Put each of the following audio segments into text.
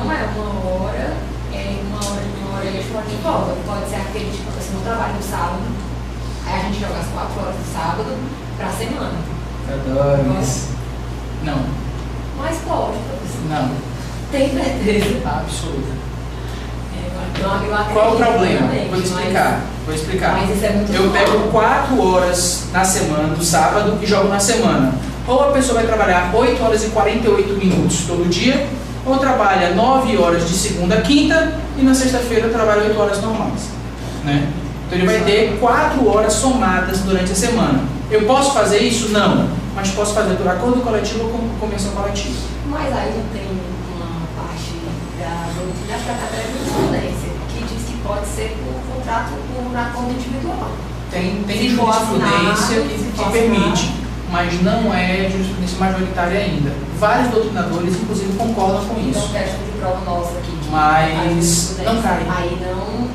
não é uma hora extra, uma hora de volta. Pode ser aquele tipo, assim, não trabalho no sábado, aí a gente joga as 4 horas do sábado pra semana. Adoro isso. Não. Mas pode, professor. Não. Tem certeza. Absoluta. Qual é o problema? Vou explicar. Mas isso é muito eu pego 4 horas na semana, do sábado, e jogo na semana. Ou a pessoa vai trabalhar 8 horas e 48 minutos todo dia, ou trabalha 9 horas de segunda a quinta, e na sexta-feira trabalha 8 horas normais. Né? Então ele vai ter 4 horas somadas durante a semana. Eu posso fazer isso? Não. Mas posso fazer por acordo coletivo ou com convenção coletiva. Mas aí não tem uma parte da doutrina para a jurisprudência que diz que pode ser por contrato por acordo individual. Tem jurisprudência que permite, mas não é jurisprudência majoritária ainda. Vários doutrinadores, inclusive, concordam com isso. Então, questão de prova nossa aqui. Mas não cai. Aí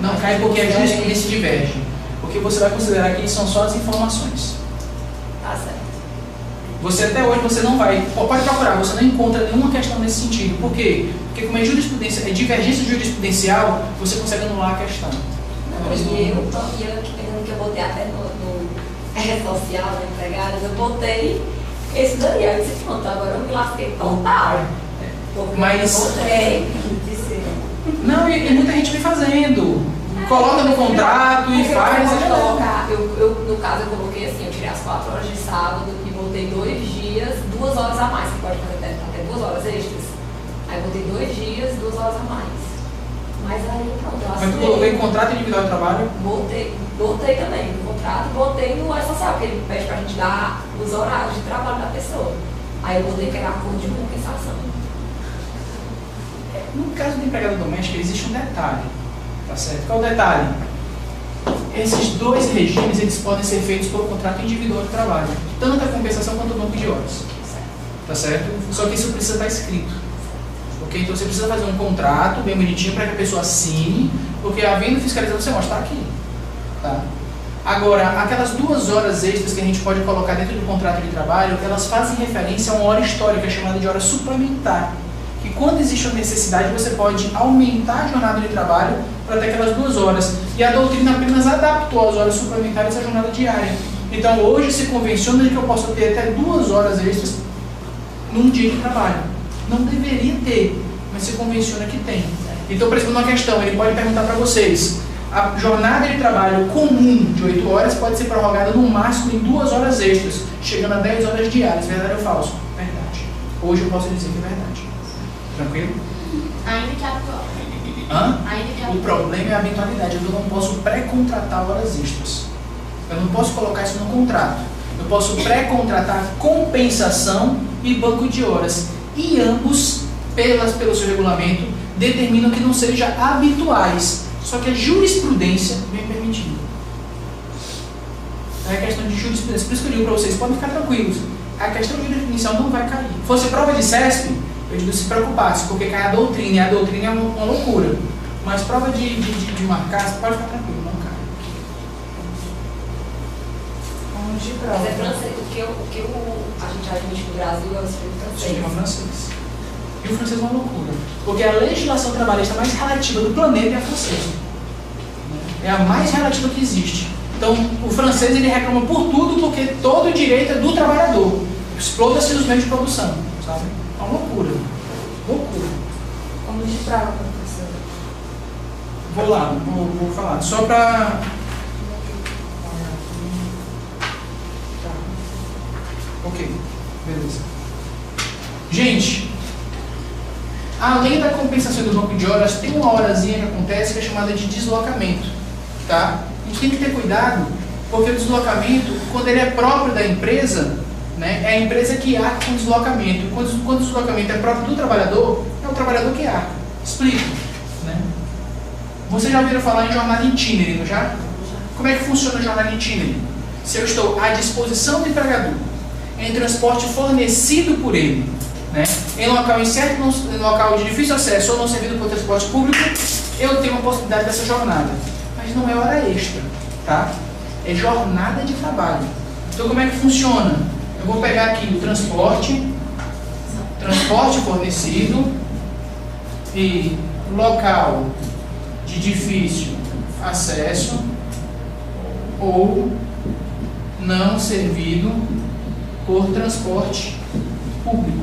não cai porque a jurisprudência diverge. Porque você vai considerar que são só as informações. Tá certo. Você até hoje você não vai, pode procurar, você não encontra nenhuma questão nesse sentido. Por quê? Porque como é jurisprudência, é divergência jurisprudencial, você consegue anular a questão. Não, e eu que eu botei até no rede social, na empregadas, eu botei esse daí, eu disse, pronto, agora eu me lasquei total. Mas eu botei, não, e muita gente vem fazendo. Coloca no contrato e faz. No caso, eu coloquei assim, eu tirei as 4 horas de sábado e botei 2 dias, 2 horas a mais, que pode fazer até 2 horas extras. Aí eu botei 2 dias, 2 horas a mais. Mas aí pronto, eu assinei. Mas tu colocou em contrato individual de trabalho? Botei também no contrato, botei no social, porque ele pede pra gente dar os horários de trabalho da pessoa. Aí eu botei que era acordo de compensação. No caso do empregado doméstico, existe um detalhe. Tá certo? Qual é o detalhe? Esses 2 regimes eles podem ser feitos por contrato individual de trabalho, tanto a compensação quanto o banco de horas. Tá certo? Só que isso precisa estar escrito. Ok? Então você precisa fazer um contrato bem bonitinho para que a pessoa assine, porque havendo fiscalização você mostra aqui. Tá? Agora, aquelas 2 horas extras que a gente pode colocar dentro do contrato de trabalho, elas fazem referência a uma hora histórica chamada de hora suplementar. Que quando existe uma necessidade, você pode aumentar a jornada de trabalho para ter aquelas 2 horas. E a doutrina apenas adaptou as horas suplementares à jornada diária. Então hoje se convenciona de que eu posso ter até 2 horas extras num dia de trabalho. Não deveria ter, mas se convenciona que tem. Então, por exemplo, uma questão, ele pode perguntar para vocês, a jornada de trabalho comum de 8 horas pode ser prorrogada no máximo em 2 horas extras, chegando a 10 horas diárias. Verdade ou falso? Verdade. Hoje eu posso dizer que é verdade. Tranquilo? Ainda que atual. Ainda que atual. O problema é a habitualidade. Eu não posso pré-contratar horas extras. Eu não posso colocar isso no contrato. Eu posso pré-contratar compensação e banco de horas. E ambos, pelo seu regulamento, determinam que não sejam habituais. Só que a jurisprudência vem permitindo. É questão de jurisprudência. Por isso que eu digo para vocês, podem ficar tranquilos. A questão de jurisprudencial não vai cair. Fosse prova de CESP, eu digo se preocupasse, porque cai a doutrina, e a doutrina é uma loucura. Mas prova de marcar, você pode ficar tranquilo, não cai. Vamos de prova. Mas é francês, o que a gente admite no Brasil é o sistema francês. E o francês é uma loucura. Porque a legislação trabalhista mais relativa do planeta é a francesa. É a mais relativa que existe. Então, o francês ele reclama por tudo, porque todo o direito é do trabalhador. Exploda-se nos meios de produção, sabe? É uma loucura. Loucura. Vamos de prova, professora. Vou lá, vou falar. Só para... Ok, beleza. Gente, além da compensação do banco de horas, tem uma horazinha que acontece que é chamada de deslocamento. Tá? A gente tem que ter cuidado, porque o deslocamento, quando ele é próprio da empresa, né, é a empresa que arca com o deslocamento. Quando o deslocamento é próprio do trabalhador, é o trabalhador que arca. Explico. Né? Vocês já ouviram falar em jornada itinerary, não já? Como é que funciona a jornada itinerary? Se eu estou à disposição do empregador, em transporte fornecido por ele, né, em local incerto, em local de difícil acesso ou não servido por transporte público, eu tenho uma possibilidade dessa jornada. Mas não é hora extra, tá? É jornada de trabalho. Então como é que funciona? Eu vou pegar aqui o transporte fornecido e local de difícil acesso ou não servido por transporte público.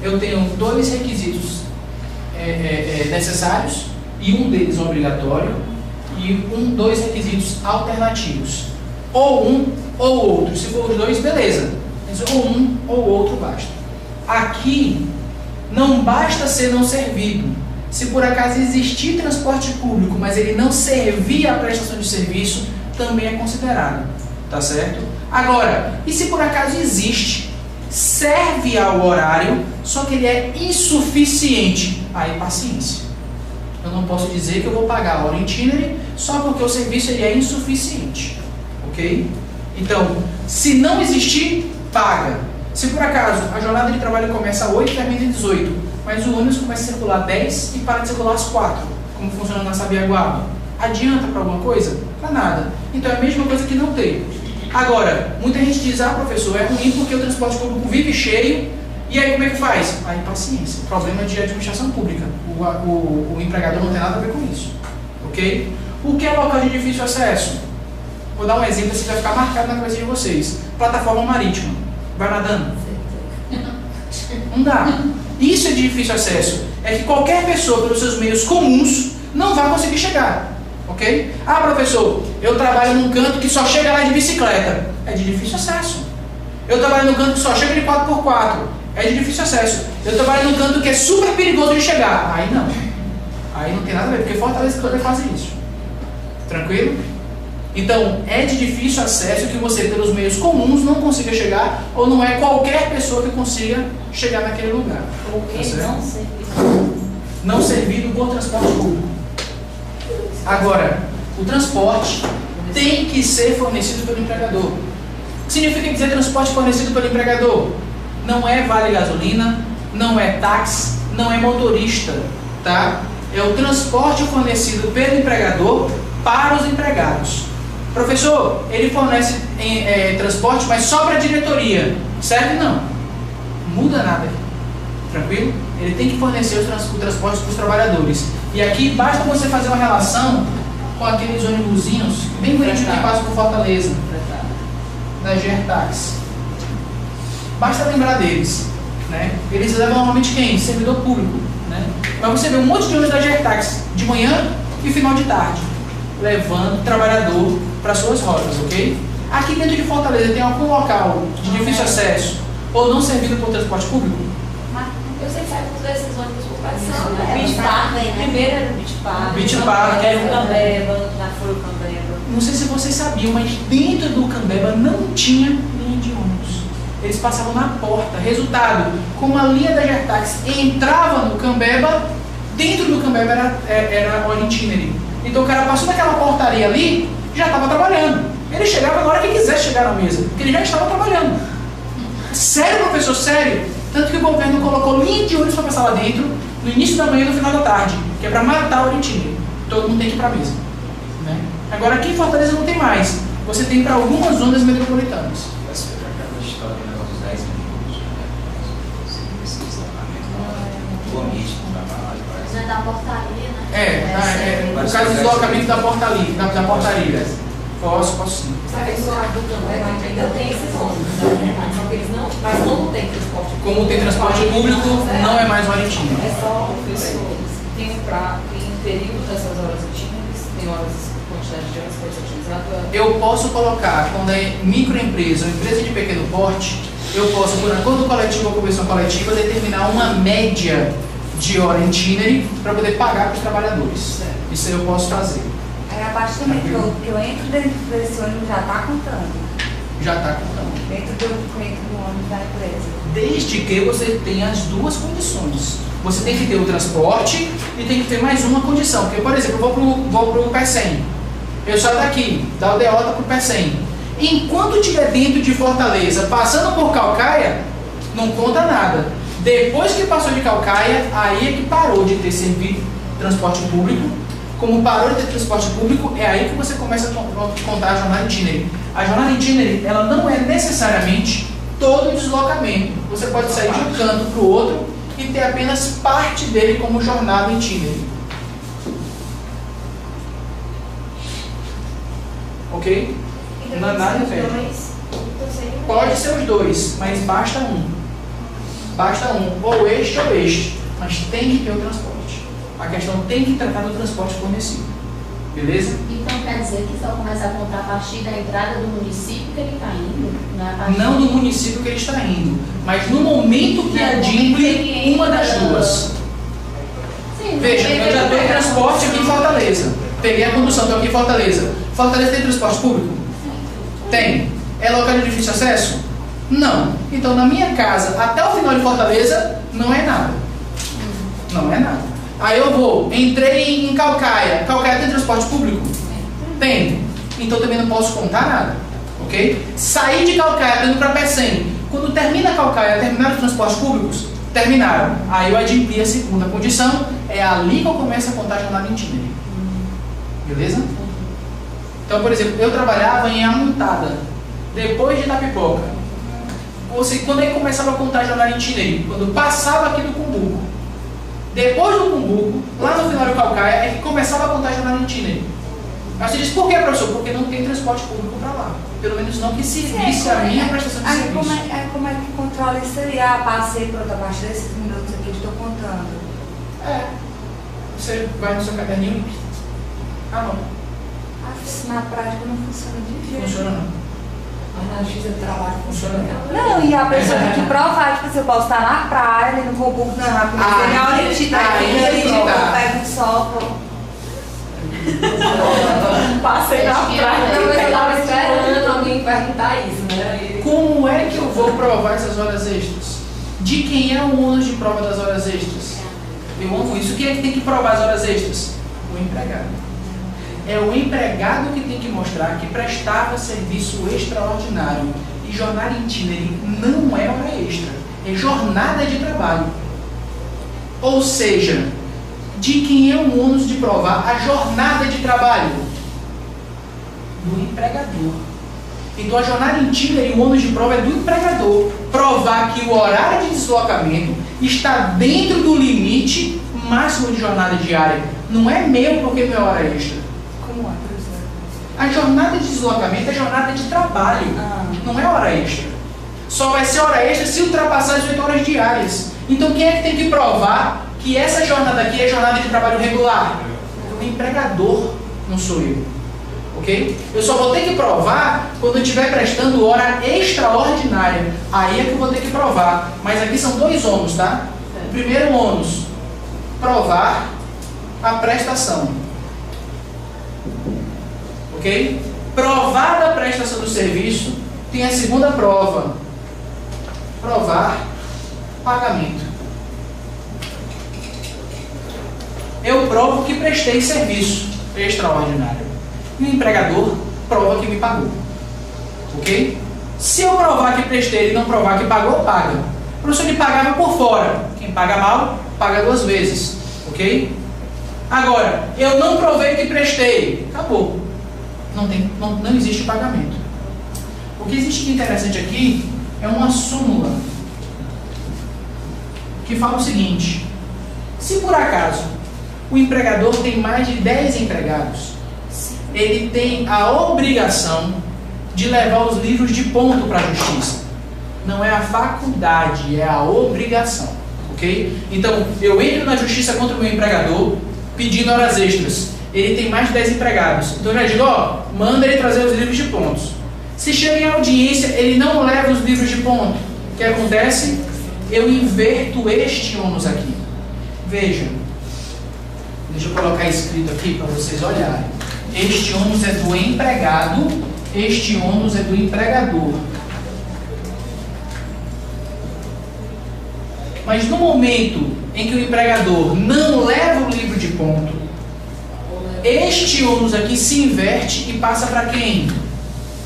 Eu tenho dois requisitos necessários e um deles obrigatório e dois requisitos alternativos. Ou um ou outro. Se for os dois, beleza. Mas ou um ou outro basta. Aqui não basta ser não servido. Se por acaso existir transporte público, mas ele não servir à prestação de serviço, também é considerado. Tá certo? Agora, e se por acaso existe, serve ao horário, só que ele é insuficiente, aí paciência. Eu não posso dizer que eu vou pagar a hora itinerary só porque o serviço ele é insuficiente. Ok? Então, se não existir, paga. Se por acaso a jornada de trabalho começa às 8 e termina às 18, mas o ônibus começa a circular às 10 e para de circular às 4, como funciona na Sabiaguaba, adianta para alguma coisa? Para nada. Então é a mesma coisa que não ter. Agora, muita gente diz, professor, é ruim porque o transporte público vive cheio, e aí como é que faz? Aí paciência, problema de administração pública, o empregador não tem nada a ver com isso, ok? O que é local de difícil acesso? Vou dar um exemplo, assim vai ficar marcado na cabeça de vocês. Plataforma marítima, vai nadando? Não dá. Isso é de difícil acesso, é que qualquer pessoa pelos seus meios comuns não vai conseguir chegar. Ok? Professor, eu trabalho num canto que só chega lá de bicicleta. É de difícil acesso. Eu trabalho num canto que só chega de 4x4. É de difícil acesso. Eu trabalho num canto que é super perigoso de chegar. Aí não. Aí não tem nada a ver, porque Fortaleza vai fazer isso. Tranquilo? Então, é de difícil acesso que você, pelos meios comuns, não consiga chegar, ou não é qualquer pessoa que consiga chegar naquele lugar. Porque tá não servido por transporte público. Agora, o transporte tem que ser fornecido pelo empregador. O que significa dizer transporte fornecido pelo empregador? Não é vale gasolina, não é táxi, não é motorista, tá? É o transporte fornecido pelo empregador para os empregados. Professor, ele fornece transporte, mas só para a diretoria. Serve? Não. Não muda nada aqui. Tranquilo? Ele tem que fornecer o transporte para os trabalhadores. E aqui basta você fazer uma relação com aqueles ônibusinhos bem bonitinhos que passam por Fortaleza, da GERTAX. Basta lembrar deles. Né? Eles levam normalmente quem? Servidor público. Né? Mas você vê um monte de ônibus da GERTAX de manhã e final de tarde, levando trabalhador para suas rotas, ok? Aqui dentro de Fortaleza tem algum local de difícil acesso ou não servido por transporte público? Eu sempre saio com esses ônibus por tradição, né? Beach Park, primeiro era o Beach Park. Beach Park. Era o Cambeba, já foi o Cambeba. Não sei se vocês sabiam, mas dentro do Cambeba não tinha linha de ônibus. Eles passavam na porta. Resultado, como a linha da GERTAX entrava no Cambeba, dentro do Cambeba era hora itinerary. Então o cara passou naquela portaria ali, já estava trabalhando. Ele chegava na hora que quisesse chegar na mesa, porque ele já estava trabalhando. Sério, professor? Sério? Tanto que o governo colocou linha de ônibus para passar lá dentro, no início da manhã e no final da tarde, que é para matar o itinerary. Todo mundo tem que ir para a mesa. Né? Agora aqui em Fortaleza não tem mais. Você tem para algumas zonas metropolitanas. Não é da portaria, né? No caso do deslocamento da portaria. Posso sim. Sabe que o do Cambeba ainda tem esses ônibus, só que eles não, mas como tem transporte público. Como tem transporte público, não é mais marítimo. É só Pessoas, tem período dessas horas itinerantes, tem quantidade de horas que pode ser utilizada. Eu posso colocar, quando é microempresa ou empresa de pequeno porte, eu posso, por acordo coletivo ou convenção coletiva, determinar uma média de hora itinerary para poder pagar para os trabalhadores. Isso eu posso fazer. Aí a partir do momento que eu entro dentro desse ônibus, já está contando. Já está contando. Dentro do ônibus da empresa. Desde que você tenha as duas condições. Você tem que ter o transporte e tem que ter mais uma condição. Porque, por exemplo, eu vou para o Pecém. Eu saio daqui, da Aldeota para o Pecém. Enquanto estiver dentro de Fortaleza, passando por Caucaia, não conta nada. Depois que passou de Caucaia, aí é que parou de ter serviço transporte público. Como parou de ter transporte público, é aí que você começa a contar a jornada itinerary. A jornada itinerary, ela não é necessariamente todo deslocamento. Você pode sair de um canto para o outro e ter apenas parte dele como jornada itinerante. Ok? Não é nada impede. Pode ser os dois, mas basta um. Basta um, ou este ou este. Mas tem que ter o transporte. A questão tem que tratar do transporte fornecido. Beleza? Então quer dizer que só começa a contar a partir da entrada do município que ele está indo? Não do município que ele está indo, mas no momento que adimple uma das duas. Sim, veja, eu já tenho transporte aqui em Fortaleza. Peguei a condução, estou aqui em Fortaleza. Fortaleza tem transporte público? Tem. É local de difícil acesso? Não. Então, na minha casa, até o final de Fortaleza, não é nada. Não é nada. Aí eu vou, entrei em Caucaia. Caucaia tem transporte público? Tem. Então, também não posso contar nada. Ok? Saí de Caucaia, indo para Pecém. Quando termina Caucaia, terminaram os transportes públicos? Terminaram. Aí eu adimpli a segunda condição. É ali que eu começo a contar a jornada itinerante. Beleza? Então, por exemplo, eu trabalhava em Amontada, depois de Itapipoca. Ou seja, quando é que começava a contar a jornada itinerante? Quando passava aqui do Cumbuco. Depois do Cumbuco, lá no final do Caucaia, é que começava a contar a jornada itinerante. Aí você diz, por que, professor? Porque não tem transporte público para lá. Pelo menos não que servisse a minha prestação de serviço. Como é que controla isso aí? Ah, passei por outra parte desses minutos aqui que estou contando. Você vai no seu caderninho e... não. Na prática não funciona de jeito. Funciona não. Mas na justiça do trabalho funciona não. E a pessoa tem que provar, tipo, se eu posso estar na praia, ali no Cumbuco, não, na hora de eu pego um sol, passei na praia. Eu estava esperando alguém perguntar isso, né? Como é que eu vou provar essas horas extras? De quem é o ônus de prova das horas extras? Eu amo isso. Quem é que tem que provar as horas extras? O empregado. É o empregado que tem que mostrar que prestava serviço extraordinário. E jornada itinerante não é hora extra, é jornada de trabalho. Ou seja, de quem é o ônus de provar a jornada de trabalho? Do empregador. Então a jornada itinerante, o ônus de prova é do empregador. Provar que o horário de deslocamento está dentro do limite máximo de jornada diária. Não é meu porque não é hora extra. A jornada de deslocamento é jornada de trabalho, não é hora extra. Só vai ser hora extra se ultrapassar as 8 horas diárias. Então quem é que tem que provar que essa jornada aqui é jornada de trabalho regular? O empregador, não sou eu. Ok? Eu só vou ter que provar quando eu estiver prestando hora extraordinária. Aí é que eu vou ter que provar. Mas aqui são dois ônus, tá? O primeiro ônus, provar a prestação. Ok? Provada a prestação do serviço, tem a segunda prova. Provar pagamento. Eu provo que prestei serviço extraordinário. E o empregador prova que me pagou. Ok? Se eu provar que prestei e não provar que pagou, paga. O professor me pagava por fora. Quem paga mal, paga 2 vezes. Ok? Agora, eu não provei que prestei. Acabou. Não existe pagamento. O que existe de interessante aqui é uma súmula que fala o seguinte: se por acaso o empregador tem mais de 10 empregados, ele tem a obrigação de levar os livros de ponto para a justiça. Não é a faculdade, é a obrigação. Ok? Então, eu entro na justiça contra o meu empregador pedindo horas extras. Ele tem mais de 10 empregados. Então eu já digo, manda ele trazer os livros de pontos. Se chega em audiência, ele não leva os livros de ponto. O que acontece? Eu inverto este ônus aqui. Veja. Deixa eu colocar escrito aqui para vocês olharem. Este ônus é do empregado, este ônus é do empregador. Mas no momento em que o empregador não leva o livro de ponto, este ônus aqui se inverte e passa para quem?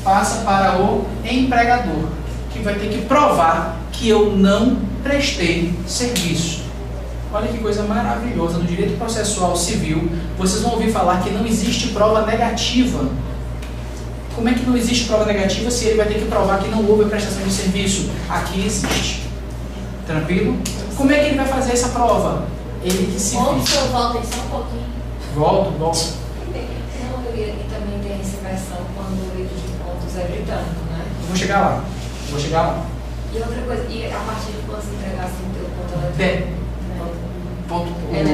Passa para o empregador, que vai ter que provar que eu não prestei serviço. Olha que coisa maravilhosa. No direito processual civil, vocês vão ouvir falar que não existe prova negativa. Como é que não existe prova negativa se ele vai ter que provar que não houve a prestação de serviço? Aqui existe. Tranquilo? Como é que ele vai fazer essa prova? Ele que se Ou o vira. senhor volta aí só um pouquinho. Volto. Não, e também tem essa versão quando o livro de pontos é britânico, né? Vou chegar lá. E outra coisa, e a partir de quando se entregar assim, o teu ponto eletrônico? Ponto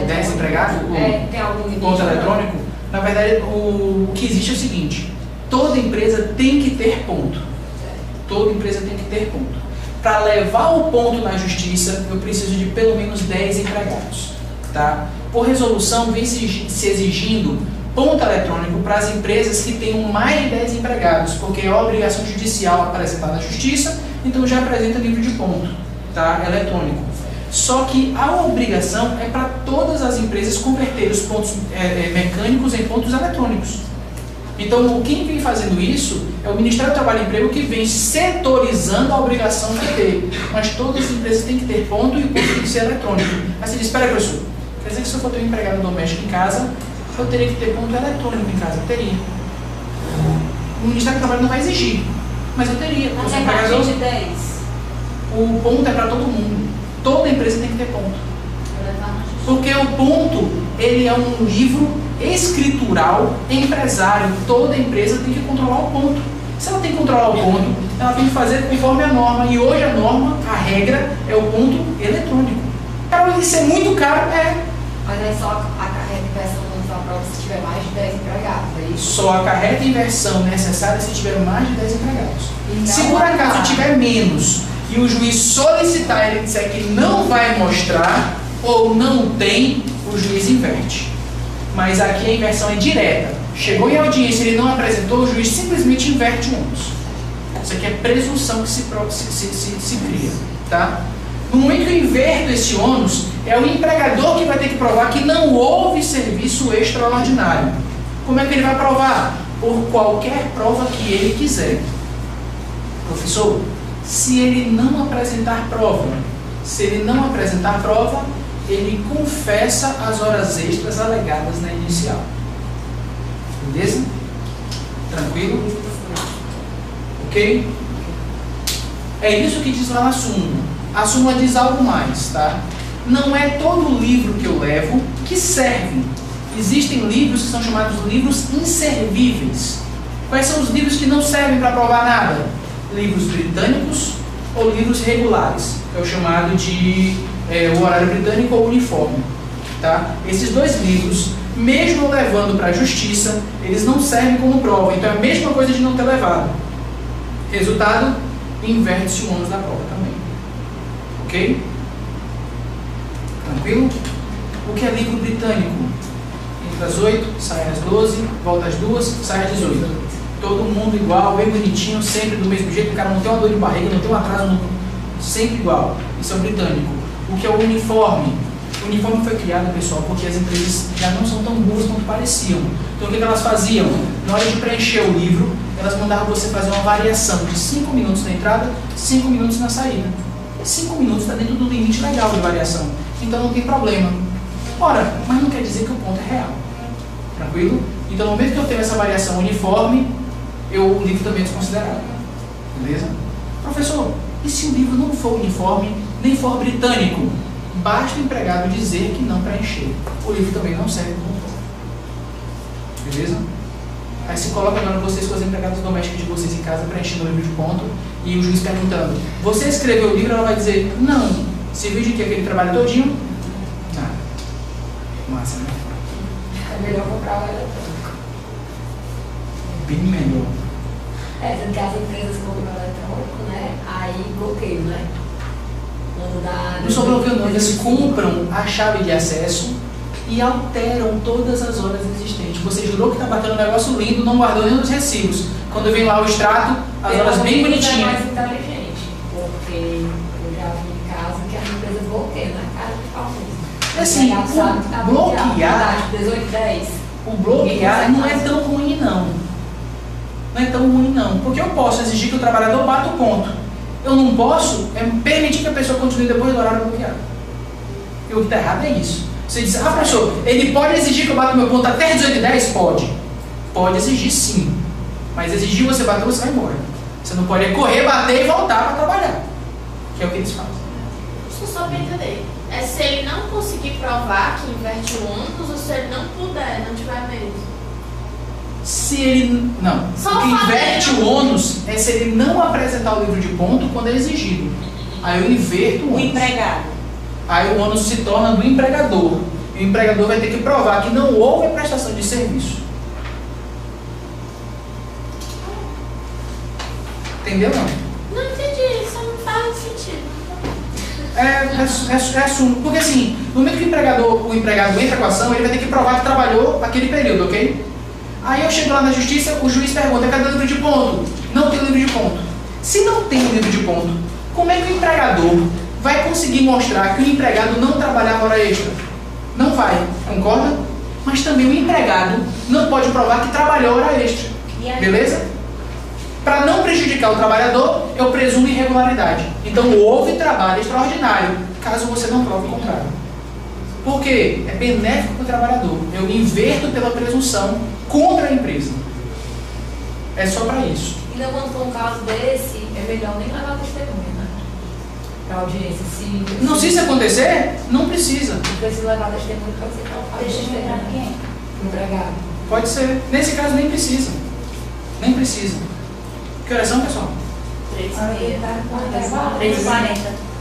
10 empregado? Tem algum limite? Ponto eletrônico? Na verdade, o que existe é o seguinte: toda empresa tem que ter ponto. Toda empresa tem que ter ponto. Para levar o ponto na justiça, eu preciso de pelo menos 10 empregados. Tá? Por resolução, vem se exigindo ponto eletrônico para as empresas que tenham mais de 10 empregados, porque é a obrigação judicial apresentar na justiça, então já apresenta livro de ponto, tá? Eletrônico. Só que a obrigação é para todas as empresas converter os pontos mecânicos em pontos eletrônicos. Então, quem vem fazendo isso é o Ministério do Trabalho e Emprego, que vem setorizando a obrigação de ter. Mas todas as empresas têm que ter ponto e o ponto tem que ser eletrônico. Aí você diz, espera, professor, quer dizer que se eu for ter um empregado doméstico em casa, eu teria que ter ponto eletrônico em casa? Eu teria. O Ministério do Trabalho não vai exigir, mas eu teria. Mas é a partir de 10. O ponto é para todo mundo. Toda empresa tem que ter ponto. Porque o ponto, ele é um livro escritural empresário. Toda empresa tem que controlar o ponto. Se ela tem que controlar o ponto, ela tem que fazer conforme a norma. E hoje a norma, a regra, é o ponto eletrônico. Para isso é muito caro, Mas aí só acarreta inversão da prova se tiver mais de 10 empregados, é isso? Só acarreta inversão necessária se tiver mais de 10 empregados. Então, Se por acaso tiver menos e o juiz solicitar ele disser que não vai mostrar ou não tem, o juiz inverte. Mas aqui a inversão é direta. Chegou em audiência e ele não apresentou, o juiz simplesmente inverte o ônus. Isso aqui é presunção que se cria. Tá? No momento que eu inverto esse ônus, é o empregador que vai ter que provar que não houve serviço extraordinário. Como é que ele vai provar? Por qualquer prova que ele quiser. Professor, se ele não apresentar prova, ele confessa as horas extras alegadas na inicial. Beleza? Tranquilo? Ok? É isso que diz lá na súmula. A súmula diz algo mais, tá? Não é todo livro que eu levo que serve. Existem livros que são chamados livros inservíveis. Quais são os livros que não servem para provar nada? Livros britânicos ou livros regulares, que é o chamado de o horário britânico ou uniforme. Tá? Esses dois livros, mesmo levando para a justiça, eles não servem como prova. Então é a mesma coisa de não ter levado. Resultado, inverte-se o ônus da prova também. Ok? Tranquilo? O que é livro britânico? Entra às 8, sai às 12, volta às 2, sai às 18. Todo mundo igual, bem bonitinho, sempre do mesmo jeito. O cara não tem uma dor de barriga, não tem um atraso, sempre igual. Isso é o britânico. O que é o uniforme? O uniforme foi criado, pessoal, porque as empresas já não são tão boas quanto pareciam. Então o que elas faziam? Na hora de preencher o livro, elas mandavam você fazer uma variação de 5 minutos na entrada, 5 minutos na saída. 5 minutos está dentro do limite legal de variação. Então não tem problema. Ora, mas não quer dizer que o ponto é real. Tranquilo? Então no momento que eu tenho essa variação uniforme, o livro também é desconsiderado. Beleza? Professor, e se o livro não for uniforme, nem for britânico? Basta o empregado dizer que não preencheu. O livro também não serve como ponto. Beleza? Aí se coloca agora vocês com os empregados domésticos de vocês em casa preenchendo o livro de ponto e o juiz perguntando: você escreveu o livro? Ela vai dizer: não. Serviu de que aquele trabalho todinho? Nada. Massa, né? É melhor comprar o eletrônico. Bem melhor. Tanto que as empresas compram o eletrônico, né? Aí bloqueio, né? Não só bloqueio não, eles compram a chave de acesso e alteram todas as horas existentes. Você jurou que está batendo um negócio lindo, não guardou nenhum dos recibos. Quando vem lá o extrato, as horas bem bonitinhas. É mais inteligente, porque eu já vi em casa que as empresas bloqueiam na cara de pau mesmo. Assim, bloquear, 18, 10. o bloquear não é tão ruim não. Não é tão ruim não. Porque eu posso exigir que o trabalhador bata o ponto. Eu não posso permitir que a pessoa continue depois do horário bloqueado. E o que está errado é isso. Você diz: ah, professor, ele pode exigir que eu bata o meu ponto até 18h10? Pode. Pode exigir sim. Mas exigir você bater, você vai embora. Você não pode correr, bater e voltar para trabalhar. Que é o que eles fazem. Isso só para entender. É se ele não conseguir provar que inverte o ônus ou se ele não puder, não tiver meio. Se ele não, Só o que inverte fazer, o ônus é se ele não apresentar o livro de ponto quando é exigido. Aí eu inverto o O ônus. empregado. Aí o ônus se torna do empregador. E o empregador vai ter que provar que não houve prestação de serviço. Entendeu não? Não entendi, isso não faz sentido. É assunto. Porque assim, no momento que o empregado entra com a ação, ele vai ter que provar que trabalhou aquele período, ok? Aí eu chego lá na justiça, o juiz pergunta, cadê o livro de ponto? Não tem o livro de ponto. Se não tem o livro de ponto, como é que o empregador vai conseguir mostrar que o empregado não trabalhava hora extra? Não vai, concorda? Mas também o empregado não pode provar que trabalhou hora extra. Beleza? Para não prejudicar o trabalhador, eu presumo irregularidade. Então houve trabalho extraordinário, caso você não prove o contrário. Por quê? É benéfico para o trabalhador. Eu inverto pela presunção contra a empresa. É só para isso. Ainda quando for um caso desse, é melhor nem levar testemunha, né? Para audiência. Se isso acontecer, não precisa. Não precisa levar testemunha para você falar. Deixa eu lembrar quem? Empregado. Pode ser. Nesse caso, nem precisa. Nem precisa. Que horas são, pessoal? 3h40.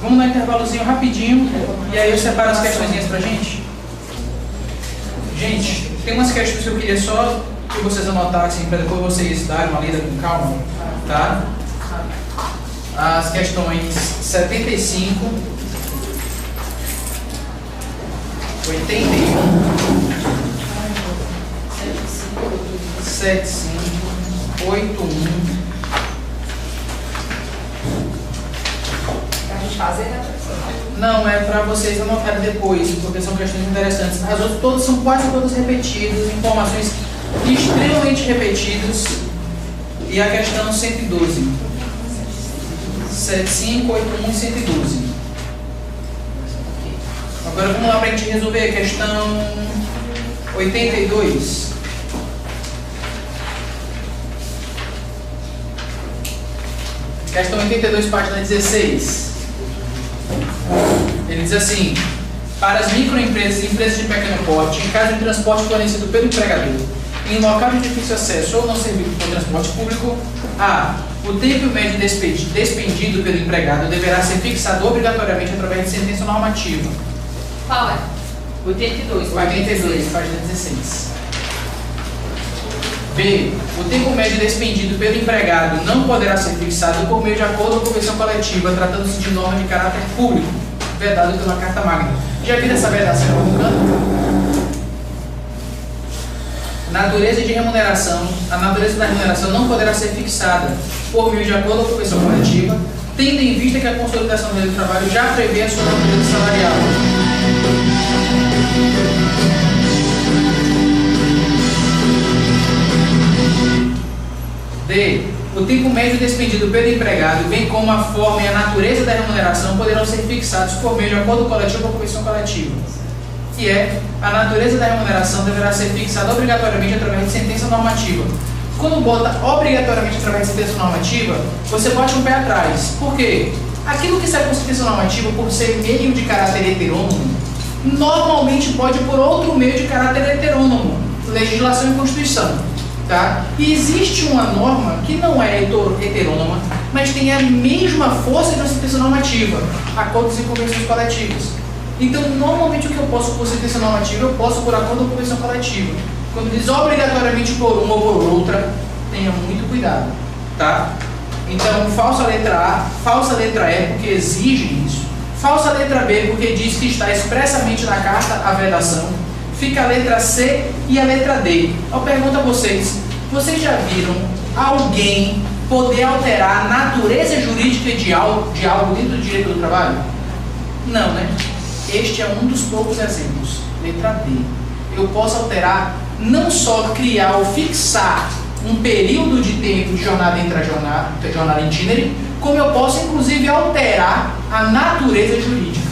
Vamos dar um intervalozinho rapidinho. E aí eu separo as questõezinhas pra gente. Gente, tem umas questões que eu queria só que vocês anotassem para depois vocês darem uma lida com calma. Tá? As questões 75, 81, 75, 81. Pra gente fazer, né, professor? Não, é para vocês anotarem depois, porque são questões interessantes. As outras todas são quase todas repetidas, informações extremamente repetidas. E a questão 112. 75, 81 e 112. Agora vamos lá para a gente resolver a questão 82. Questão 82, página 16. Ele diz assim: para as microempresas e empresas de pequeno porte, em caso de transporte fornecido pelo empregador, em local de difícil acesso ou não servido por transporte público, a. O tempo médio despendido pelo empregado deverá ser fixado obrigatoriamente através de sentença normativa. Qual é? 82, 82, página 16. B. O tempo médio despendido pelo empregado não poderá ser fixado por meio de acordo ou convenção coletiva, tratando-se de norma de caráter público, vedado pela Carta Magna. Já viram essa vedação provocando? Natureza de remuneração. A natureza da remuneração não poderá ser fixada por meio de acordo ou convenção coletiva, tendo em vista que a consolidação do direito do trabalho já prevê a sua natureza salarial. D. O tempo médio despendido pelo empregado, bem como a forma e a natureza da remuneração, poderão ser fixados por meio de acordo coletivo ou convenção coletiva. Que é, a natureza da remuneração deverá ser fixada obrigatoriamente através de sentença normativa. Quando bota obrigatoriamente através de sentença normativa, você bote um pé atrás. Por quê? Aquilo que sai por sentença normativa, por ser meio de caráter heterônomo, normalmente pode por outro meio de caráter heterônomo, legislação e Constituição. Tá? E existe uma norma que não é heterônoma, mas tem a mesma força de uma sentença normativa, acordos e convenções coletivas. Então, normalmente o que eu posso por sentença normativa, eu posso por acordo ou convenção coletiva. Quando diz obrigatoriamente por uma ou por outra, tenha muito cuidado. Tá? Então, falsa letra A, falsa letra E, porque exige isso. Falsa letra B, porque diz que está expressamente na carta a vedação. Fica a letra C e a letra D. Eu pergunto a vocês, vocês já viram alguém poder alterar a natureza jurídica de algo dentro do direito do trabalho? Não, né? Este é um dos poucos exemplos. Letra D. Eu posso alterar, não só criar ou fixar um período de tempo de jornada jornada itinerante, como eu posso inclusive alterar a natureza jurídica.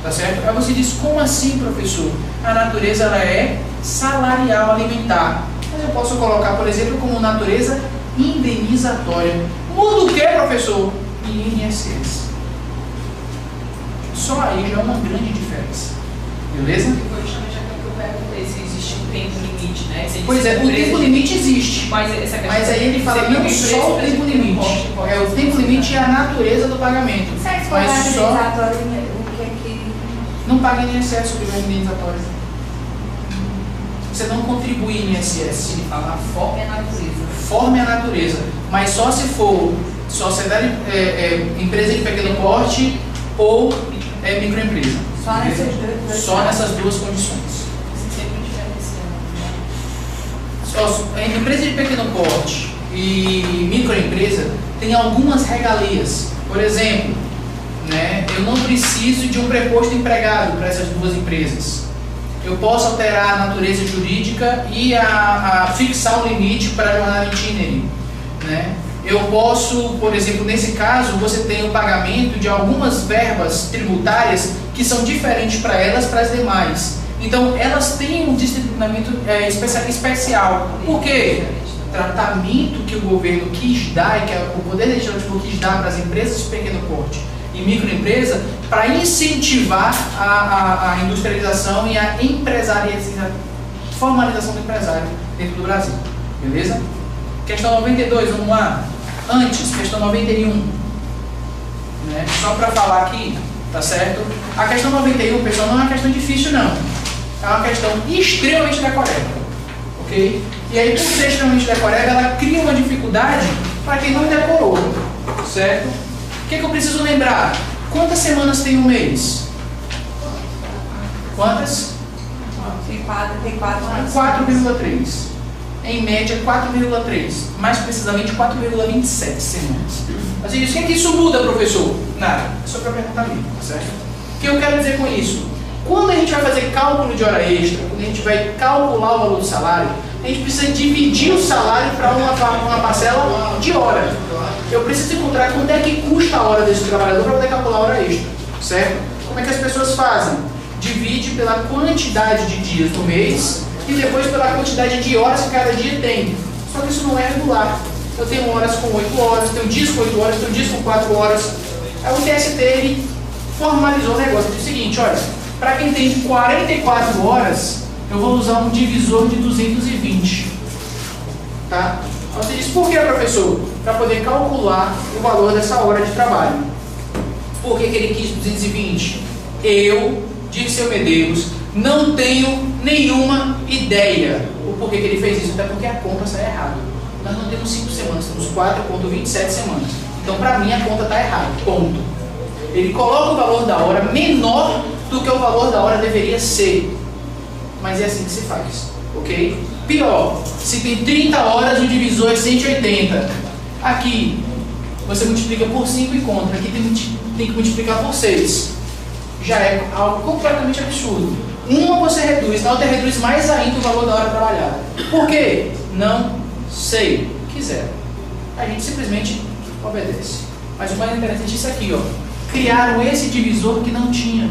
Tá certo? Aí você diz, como assim, professor? A natureza ela é salarial alimentar. Mas eu posso colocar, por exemplo, como natureza indenizatória. Muda o que, professor? INSS. Só aí já é uma grande diferença. horas. Beleza? Foi justamente aquilo que eu perguntei, se existe um tempo limite, né? Se Pois é, o tempo limite existe. Mas essa questão Mas aí ele fala não só o tempo limite. É o tempo limite e a natureza do pagamento. Se for Mas só indenizatório, o que é que... não paga INSS sobre o indenizatório. Você não contribui em INSS. ele fala, a forma e a natureza. Forma e a natureza. Mas só se for sociedade, empresa de pequeno porte ou microempresa. Só nessas duas. Só nessas duas condições. Sempre diferenciando. Empresa de pequeno porte e microempresa tem algumas regalias. Por exemplo, né, eu não preciso de um preposto empregado para essas duas empresas. Eu posso alterar a natureza jurídica e a fixar um limite para a jornada itinerante, né? Eu posso, por exemplo, nesse caso, você tem o pagamento de algumas verbas tributárias que são diferentes para elas, para as demais. Então, elas têm um disciplinamento especial. Por quê? O tratamento que o governo quis dar, e que o Poder Legislativo quis dar para as empresas de pequeno porte e microempresa, para incentivar a industrialização e a formalização do empresário dentro do Brasil. Beleza? Questão 92, vamos lá. Antes, questão 91. Né? Só para falar aqui, tá certo? A questão 91, pessoal, não é uma questão difícil, não. É uma questão extremamente decoreba. Ok? E aí, por ser extremamente decoreba, ela cria uma dificuldade para quem não decorou. Certo? O que eu preciso lembrar? Quantas semanas tem um mês? Quantas? Tem 4. 4,3. Em média, 4,3. Mais precisamente, 4,27 semanas. Mas isso, o que isso muda, professor? Nada. É só para perguntar mesmo, tá certo? O que eu quero dizer com isso? Quando a gente vai fazer cálculo de hora extra, quando a gente vai calcular o valor do salário, a gente precisa dividir o salário para uma parcela de hora. Eu preciso encontrar quanto é que custa a hora desse trabalhador para poder calcular a hora extra, certo? Como é que as pessoas fazem? Divide pela quantidade de dias do mês e depois pela quantidade de horas que cada dia tem. Só que isso não é regular. Eu tenho horas com 8 horas, tenho dias com 8 horas, tenho dias com 4 horas. Aí o TST ele formalizou o negócio. Ele disse o seguinte, olha, para quem tem 44 horas, eu vou usar um divisor de 220. Tá? Então você diz, por que, professor? Para poder calcular o valor dessa hora de trabalho. Por que ele quis 220? Eu, Dirceu Medeiros, não tenho nenhuma ideia o porquê que ele fez isso, até porque a conta sai errada. Nós não temos 5 semanas, temos 4,27 semanas. Então, para mim, a conta está errada. Ponto. Ele coloca o valor da hora menor do que o valor da hora deveria ser. Mas é assim que se faz, ok? Pior, se tem 30 horas, o divisor é 180. Aqui, você multiplica por 5 e conta. Aqui tem que multiplicar por 6. Já é algo completamente absurdo. Uma você reduz, na outra reduz mais ainda o valor da hora trabalhada. Por quê? Não sei. Quiser. A gente simplesmente obedece. Mas o mais interessante é isso aqui, ó. Criaram esse divisor que não tinha.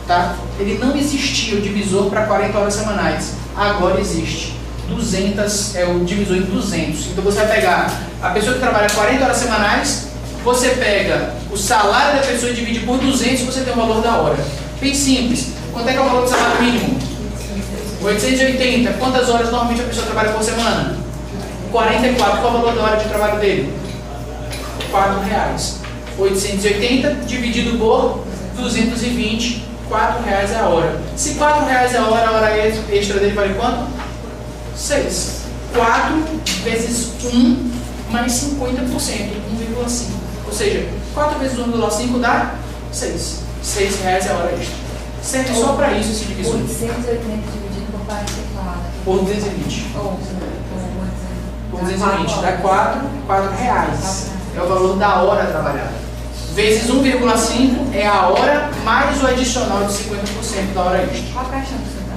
Tá? Ele não existia o divisor para 40 horas semanais. Agora existe. 200 é o divisor em 200. Então você vai pegar a pessoa que trabalha 40 horas semanais, você pega o salário da pessoa e divide por 200 e você tem o valor da hora. Bem simples. Quanto é que é o valor do salário mínimo? 880. Quantas horas normalmente a pessoa trabalha por semana? 44. Qual é o valor da hora de trabalho dele? R$4. 880 dividido por 220, R$4 a hora. Se R$4 a hora extra dele vale quanto? 6. 4 vezes 1 mais 50%, 1,5. Ou seja, 4 vezes 1,5 dá 6. R$6 a hora extra. Serve só para isso esse divisor. 880 dividido por 44. Por 220. Por 220 dá R$4. É o valor da hora trabalhada. Vezes 1,5 é a hora mais o adicional de 50% da hora extra. Qual a questão que você está?